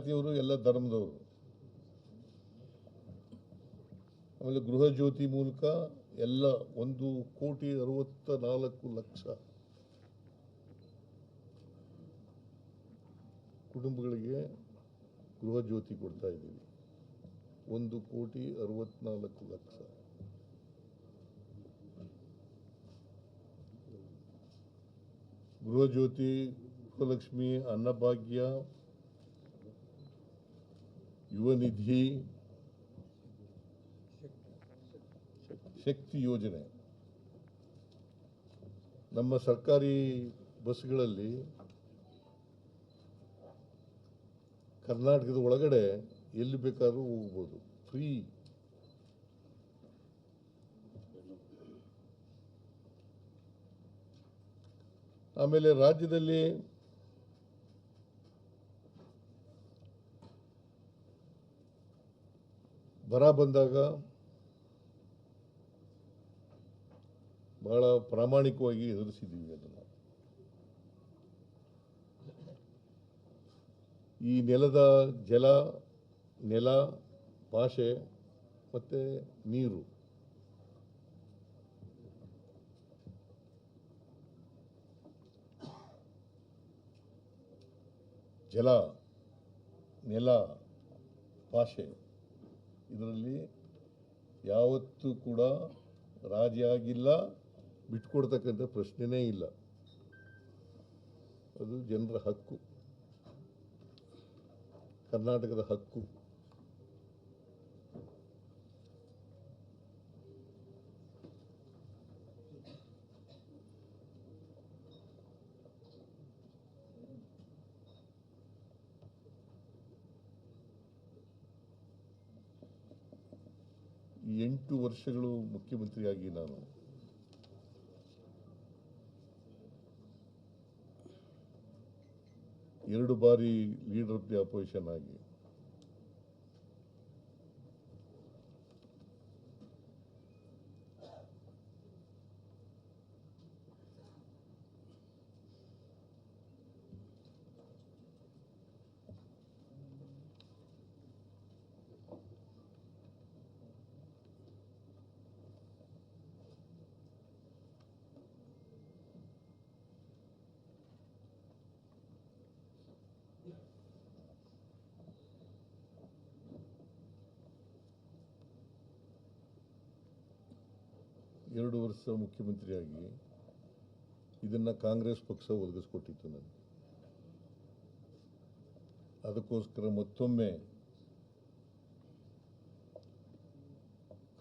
ಜಾತಿಯವರು, ಎಲ್ಲ ಧರ್ಮದವರು. ಆಮೇಲೆ ಗೃಹ ಜ್ಯೋತಿ ಮೂಲಕ ಎಲ್ಲ 1,64,00,000 ಕುಟುಂಬಗಳಿಗೆ ಗೃಹ ಜ್ಯೋತಿ ಕೊಡ್ತಾ ಇದ್ದೀವಿ. 1,64,00,000. ಗೃಹ ಜ್ಯೋತಿ, ಗೃಹಲಕ್ಷ್ಮಿ, ಅನ್ನಭಾಗ್ಯ, ಯುವ ನಿಧಿ, ಶಕ್ತಿ ಯೋಜನೆ. ನಮ್ಮ ಸರ್ಕಾರಿ ಬಸ್ಗಳಲ್ಲಿ ಕರ್ನಾಟಕದ ಒಳಗಡೆ ಎಲ್ಲಿ ಬೇಕಾದ್ರೂ ಹೋಗ್ಬೋದು, ಫ್ರೀ. ಆಮೇಲೆ ರಾಜ್ಯದಲ್ಲಿ ಬರ ಬಂದಾಗ ಬಹಳ ಪ್ರಾಮಾಣಿಕವಾಗಿ ಎದುರಿಸಿದ್ದೀವಿ ಅದನ್ನು. ಈ ನೆಲದ ಜಲ, ನೆಲ, ಭಾಷೆ ಮತ್ತು ನೀರು, ಜಲ, ನೆಲ, ಭಾಷೆ, ಇದರಲ್ಲಿ ಯಾವತ್ತೂ ಕೂಡ ರಾಜಿ ಆಗಿಲ್ಲ, ಬಿಟ್ಕೊಡ್ತಕ್ಕಂಥ ಪ್ರಶ್ನೆನೇ ಇಲ್ಲ. ಅದು ಜನರ ಹಕ್ಕು, ಕರ್ನಾಟಕದ ಹಕ್ಕು. ಈ 8 ವರ್ಷಗಳು ಮುಖ್ಯಮಂತ್ರಿಯಾಗಿ ನಾನು ಎರಡು ಬಾರಿ ಲೀಡರ್ ಆಫ್ ದಿ ಅಪೋಸಿಷನ್ ಆಗಿ, ಎರಡು ವರ್ಷ ಮುಖ್ಯಮಂತ್ರಿಯಾಗಿ ಇದನ್ನು ಕಾಂಗ್ರೆಸ್ ಪಕ್ಷ ಒದಗಿಸ್ಕೊಟ್ಟಿತ್ತು ನನಗೆ. ಅದಕ್ಕೋಸ್ಕರ ಮತ್ತೊಮ್ಮೆ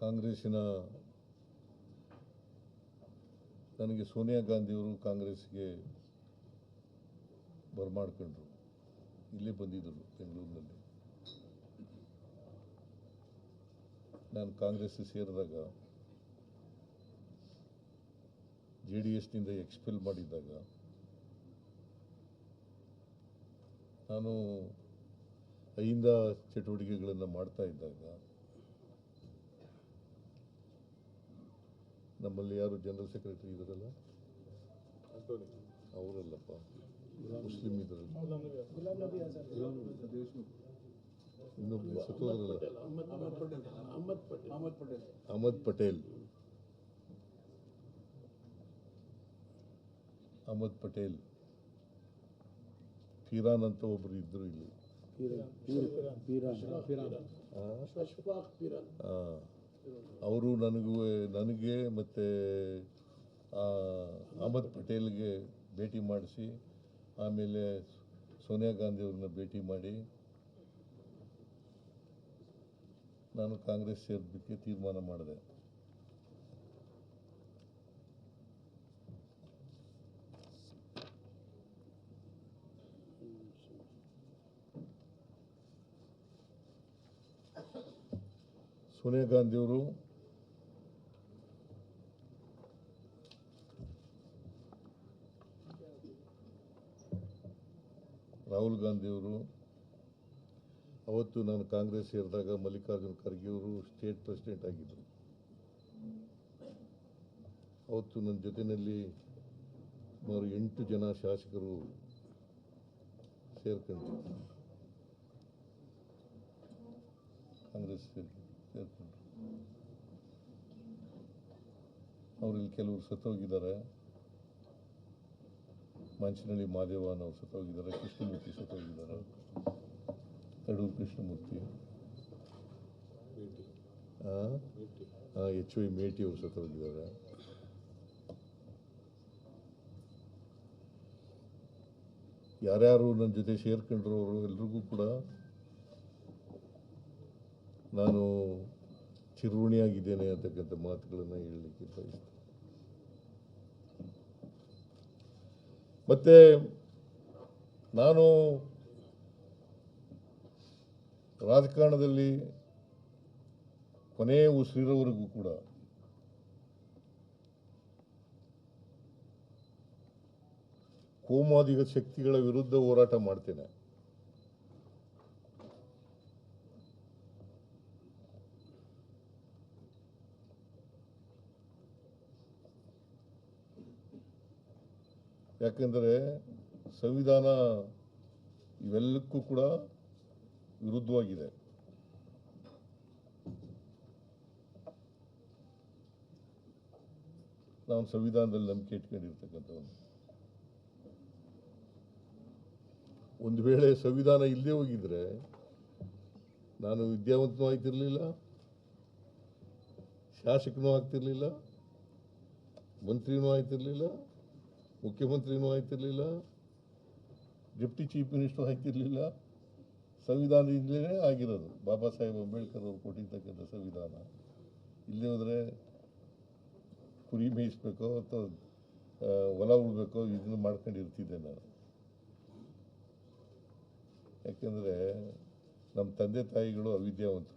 ಕಾಂಗ್ರೆಸ್ಸಿನ ನನಗೆ ಸೋನಿಯಾ ಗಾಂಧಿಯವರು ಕಾಂಗ್ರೆಸ್ಗೆ ಬರಮಾಡ್ಕೊಂಡ್ರು. ಇಲ್ಲೇ ಬಂದಿದ್ದರು ಬೆಂಗಳೂರಿನಲ್ಲಿ. ನಾನು ಕಾಂಗ್ರೆಸ್ ಸೇರಿದಾಗ, JDSನಿಂದ ಎಕ್ಸ್ಪೆಲ್ ಮಾಡಿದ್ದಾಗ, ನಾನು ಅಹಿಂದ ಚಟುವಟಿಕೆಗಳನ್ನು ಮಾಡ್ತಾ ಇದ್ದಾಗ ನಮ್ಮಲ್ಲಿ ಯಾರು ಜನರಲ್ ಸೆಕ್ರೆಟರಿ ಇದ್ದಾರಲ್ಲ, ಅವರಲ್ಲಪ್ಪ, ಮುಸ್ಲಿಂ ಇದರಲ್ಲಿ ಇನ್ನೊಬ್ಬರು ಸತ್ತೋದ್ರಲ್ಲ, ಅಹಮದ್ ಪಟೇಲ್, ಫಿರಾನ್ ಅಂತ ಒಬ್ಬರು ಇದ್ರು ಇಲ್ಲಿ. ಅವರು ನನಗೆ ಮತ್ತು ಅಹಮದ್ ಪಟೇಲ್ಗೆ ಭೇಟಿ ಮಾಡಿಸಿ, ಆಮೇಲೆ ಸೋನಿಯಾ ಗಾಂಧಿಯವ್ರನ್ನ ಭೇಟಿ ಮಾಡಿ ನಾನು ಕಾಂಗ್ರೆಸ್ ಸೇರೋದಕ್ಕೆ ತೀರ್ಮಾನ ಮಾಡಿದೆ. ಸೋನಿಯಾ ಗಾಂಧಿಯವರು ರಾಹುಲ್ ಗಾಂಧಿಯವರು ಅವತ್ತು ನಾನು ಕಾಂಗ್ರೆಸ್ ಸೇರಿದಾಗ ಮಲ್ಲಿಕಾರ್ಜುನ್ ಖರ್ಗೆ ಅವರು ಸ್ಟೇಟ್ ಪ್ರೆಸಿಡೆಂಟ್ ಆಗಿದ್ದರು. ಅವತ್ತು ನನ್ನ ಜೊತೆಯಲ್ಲಿ ಸುಮಾರು 8 ಜನ ಶಾಸಕರು ಸೇರ್ಕೊಂಡ್ರು. ಕಾಂಗ್ರೆಸ್ ಸೇರ್ಕೊಂಡ್ರು. ಅವರಲ್ಲಿ ಕೆಲವರು ಸತ್ತೋಗಿದ್ದಾರೆ. ಮಂಚನಹಳ್ಳಿ ಮಾದೇವನ್ ಅವರು ಸತ್ತೋಗಿದ್ದಾರೆ, ಕೃಷ್ಣಮೂರ್ತಿ ಸತ್ತೋಗಿದ್ದಾರೆ, ತಡೂರು ಕೃಷ್ಣಮೂರ್ತಿ, HY ಮೇಟಿ ಅವರು ಸತ್ತೋಗಿದ್ದಾರೆ. ಯಾರ್ಯಾರು ನನ್ನ ಜೊತೆ ಸೇರ್ಕೊಂಡ್ರು ಅವರು ಎಲ್ರಿಗೂ ಕೂಡ ನಾನು ಚಿರುಣಿಯಾಗಿದ್ದೇನೆ ಅಂತಕ್ಕಂಥ ಮಾತುಗಳನ್ನು ಹೇಳಲಿಕ್ಕೆ ಬಯಸ್ತೇನೆ. ಮತ್ತೆ ನಾನು ರಾಜಕಾರಣದಲ್ಲಿ ಕೊನೆಯ ಉಸಿರಿರೋವರೆಗೂ ಕೂಡ ಕೋಮುವಾದಿ ಶಕ್ತಿಗಳ ವಿರುದ್ಧ ಹೋರಾಟ ಮಾಡ್ತೇನೆ. ಯಾಕೆಂದರೆ ಸಂವಿಧಾನ ಇವೆಲ್ಲಕ್ಕೂ ಕೂಡ ವಿರುದ್ಧವಾಗಿದೆ. ನಾನು ಸಂವಿಧಾನದಲ್ಲಿ ನಂಬಿಕೆ ಇಟ್ಕೊಂಡಿರ್ತಕ್ಕಂಥವನು. ಒಂದು ವೇಳೆ ಸಂವಿಧಾನ ಇಲ್ಲದೆ ಹೋಗಿದ್ರೆ ನಾನು ವಿದ್ಯಾವಂತನೂ ಆಗ್ತಿರ್ಲಿಲ್ಲ, ಶಾಸಕನೂ ಆಗ್ತಿರ್ಲಿಲ್ಲ, ಮಂತ್ರಿನೂ ಆಗ್ತಿರ್ಲಿಲ್ಲ, ಮುಖ್ಯಮಂತ್ರಿನೂ ಆಗ್ತಿರ್ಲಿಲ್ಲ, ಡೆಪ್ಟಿ ಚೀಫ್ ಮಿನಿಸ್ಟರ್ ಆಗ್ತಿರ್ಲಿಲ್ಲ. ಸಂವಿಧಾನದಿಂದಲೇ ಆಗಿರೋದು. ಬಾಬಾ ಸಾಹೇಬ್ ಅಂಬೇಡ್ಕರ್ ಅವರು ಕೊಟ್ಟಿರ್ತಕ್ಕಂಥ ಸಂವಿಧಾನ. ಇಲ್ಲೇ ಹೋದರೆ ಕುರಿ ಮೇಯಿಸ್ಬೇಕೋ ಅಥವಾ ಹೊಲ ಉಳ್ಬೇಕೋ ಇದನ್ನು ಮಾಡ್ಕೊಂಡಿರ್ತಿದ್ದೆ ನಾನು. ಯಾಕೆಂದರೆ ನಮ್ಮ ತಂದೆ ತಾಯಿಗಳು ಅವಿದ್ಯಾವಂತರು.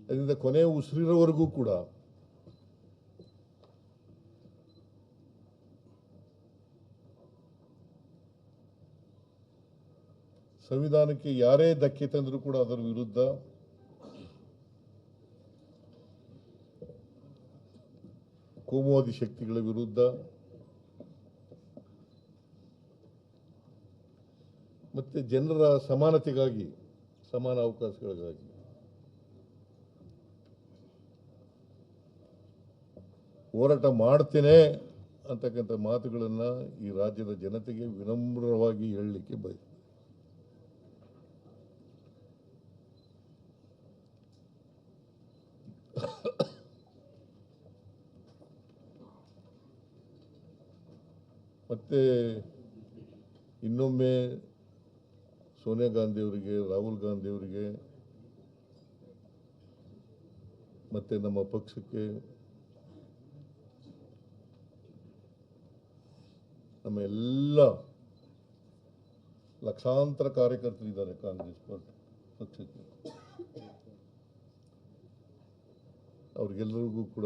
ಅದರಿಂದ ಕೊನೆ ಉಸಿರಿರೋವರೆಗೂ ಕೂಡ ಸಂವಿಧಾನಕ್ಕೆ ಯಾರೇ ಧಕ್ಕೆ ತಂದರೂ ಕೂಡ ಅದರ ವಿರುದ್ಧ ಕೋಮುವಾದಿ ಶಕ್ತಿಗಳ ವಿರುದ್ಧ ಮತ್ತೆ ಜನರ ಸಮಾನತೆಗಾಗಿ, ಸಮಾನ ಅವಕಾಶಗಳಿಗಾಗಿ ಹೋರಾಟ ಮಾಡ್ತೇನೆ ಅಂತಕ್ಕಂಥ ಮಾತುಗಳನ್ನು ಈ ರಾಜ್ಯದ ಜನತೆಗೆ ವಿನಮ್ರವಾಗಿ ಹೇಳಲಿಕ್ಕೆ ಬಯಸ್ತೇನೆ. ಮತ್ತೆ ಇನ್ನೊಮ್ಮೆ ಸೋನಿಯಾ ಗಾಂಧಿ ಅವರಿಗೆ, ರಾಹುಲ್ ಗಾಂಧಿ ಅವರಿಗೆ ಮತ್ತೆ ನಮ್ಮ ಪಕ್ಷಕ್ಕೆ, ನಮ್ಮ ಎಲ್ಲ ಲಕ್ಷಾಂತರ ಕಾರ್ಯಕರ್ತರಿದ್ದಾರೆ ಕಾಂಗ್ರೆಸ್ ಪಕ್ಷಕ್ಕೆ, ಅವ್ರಿಗೆಲ್ಲರಿಗೂ ಕೂಡ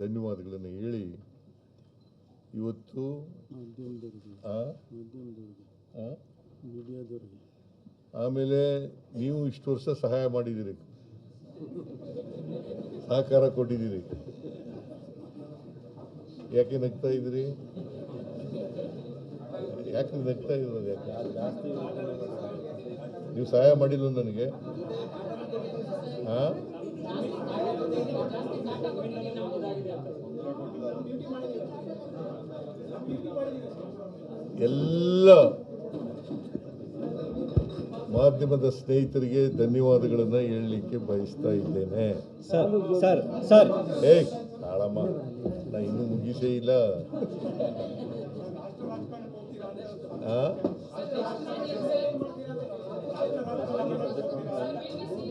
ಧನ್ಯವಾದಗಳನ್ನು ಹೇಳಿ ಇವತ್ತು ಆಮೇಲೆ ನೀವು ಇಷ್ಟು ವರ್ಷ ಸಹಾಯ ಮಾಡಿದ್ದೀರಿ, ಸಹಕಾರ ಕೊಟ್ಟಿದ್ದೀರಿ. ಯಾಕೆ ನಗ್ತಾ ಇದ್ದೀರಿ? ಯಾಕೆ ನಗ್ತಾ ಇರೋದು? ಯಾಕೆ ನೀವು ಸಹಾಯ ಮಾಡಿಲ್ಲ ನನಗೆ? ಎಲ್ಲ ಮಾಧ್ಯಮದ ಸ್ನೇಹಿತರಿಗೆ ಧನ್ಯವಾದಗಳನ್ನು ಹೇಳಲಿಕ್ಕೆ ಬಯಸ್ತಾ ಇದ್ದೇನೆ. ತಾಳಮ್ಮ, ನಾ ಇನ್ನೂ ಮುಗಿಸೇ ಇಲ್ಲ.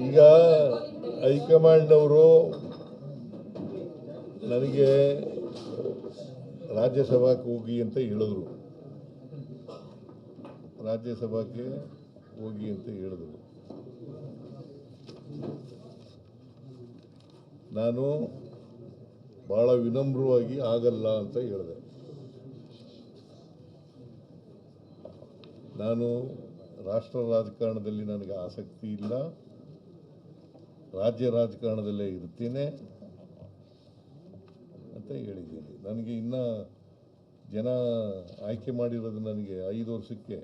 ಈಗ ಹೈಕಮಾಂಡ್ನವರು ನನಗೆ ರಾಜ್ಯಸಭಾಕ್ಕೆ ಹೋಗಿ ಅಂತ ಹೇಳಿದ್ರು. ರಾಜ್ಯಸಭಾಕ್ಕೆ ಹೋಗಿ ಅಂತ ಹೇಳಿದ್ರು. ನಾನು ಭಾಳ ವಿನಮ್ರವಾಗಿ ಆಗಲ್ಲ ಅಂತ ಹೇಳಿದೆ. ನಾನು ರಾಷ್ಟ್ರ ರಾಜಕಾರಣದಲ್ಲಿ ನನಗೆ ಆಸಕ್ತಿ ಇಲ್ಲ, ರಾಜ್ಯ ರಾಜಕಾರಣದಲ್ಲೇ ಇರ್ತೀನಿ ಅಂತ ಹೇಳಿದ್ದೀನಿ. ನನಗೆ ಇನ್ನೂ ಜನ ಆಯ್ಕೆ ಮಾಡಿರೋದು ನನಗೆ 5 ವರ್ಷಕ್ಕೆ,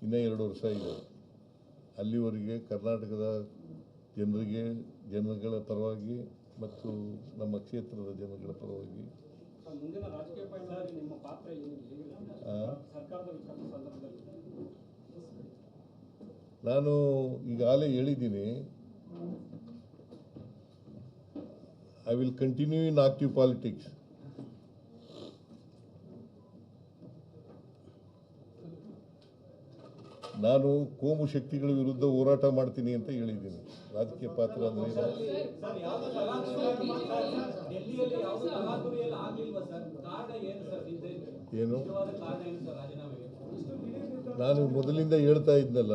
ಇನ್ನೂ 2 ವರ್ಷ ಇದೆ. ಅಲ್ಲಿವರೆಗೆ ಕರ್ನಾಟಕದ ಜನರಿಗೆ, ಜನಗಳ ಪರವಾಗಿ ಮತ್ತು ನಮ್ಮ ಕ್ಷೇತ್ರದ ಜನಗಳ ಪರವಾಗಿ ಮುಂದಿನ ರಾಜಕೀಯ ಪಯಣದಲ್ಲಿ ನಿಮ್ಮ ಪಾತ್ರ ಏನಿದೆ ಸರ್ಕಾರದ ಸಂದರ್ಭದಲ್ಲಿ? ನಾನು ಈಗಾಗಲೇ ಹೇಳಿದ್ದೀನಿ, I will continue in active politics. ನಾನು ಕೋಮು ಶಕ್ತಿಗಳ ವಿರುದ್ಧ ಹೋರಾಟ ಮಾಡ್ತೀನಿ ಅಂತ ಹೇಳಿದ್ದೀನಿ. ರಾಜಕೀಯ ಪಾತ್ರ ಅಂದ್ರೆ ಏನು? ನಾನು ಮೊದಲಿಂದ ಹೇಳ್ತಾ ಇದ್ನಲ್ಲ,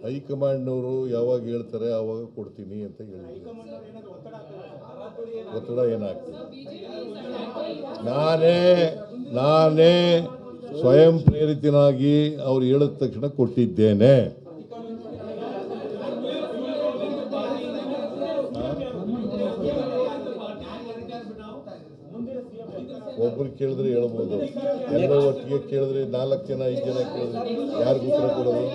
ಹೈಕಮಾಂಡ್ನವರು ಯಾವಾಗ ಹೇಳ್ತಾರೆ ಆವಾಗ ಕೊಡ್ತೀನಿ ಅಂತ ಹೇಳಿದ್ದೀನಿ. ಒತ್ತಡ ಏನಾಗ್ತದೆ? ನಾನೇ ಸ್ವಯಂ ಪ್ರೇರಿತನಾಗಿ ಅವ್ರು ಹೇಳಿದ ತಕ್ಷಣ ಕೊಟ್ಟಿದ್ದೇನೆ. ಒಬ್ರು ಕೇಳಿದ್ರೆ ಹೇಳ್ಬೋದು, ಎಲ್ಲ ಒಟ್ಟಿಗೆ ಕೇಳಿದ್ರೆ 4 ಜನ 5 ಜನ ಕೇಳಿದ್ರೆ ಯಾರಿಗೂ ಉತ್ತರ ಕೊಡೋದು?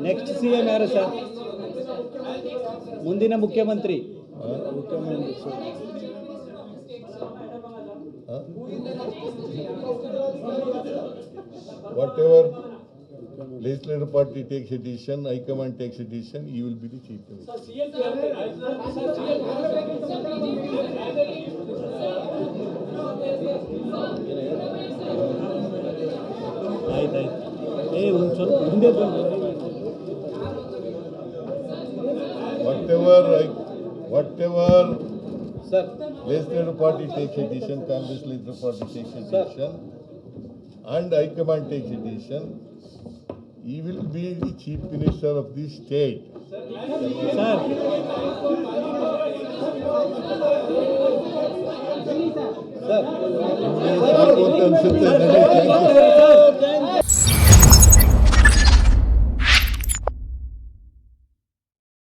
ನೆಕ್ಸ್ಟ್ ಸಿಎಂ ಯಾರು ಸರ್? ಮುಂದಿನ ಮುಖ್ಯಮಂತ್ರಿ? Whatever legislative party takes a decision, High Command takes a decision, he will be the chief minister. ಆಯ್ತಾಯ್ತು. ಒಂದು ಸ್ವಲ್ಪ ಮುಂದೆ ಬಂದು whatever sir legislative party takes a decision, Congress legislative party takes a decision, and High Command takes a decision, he will be the chief minister of the state. Sir ಸಾಕು ಅಂತ ಅನ್ಸುತ್ತೆ ನನಗೆ.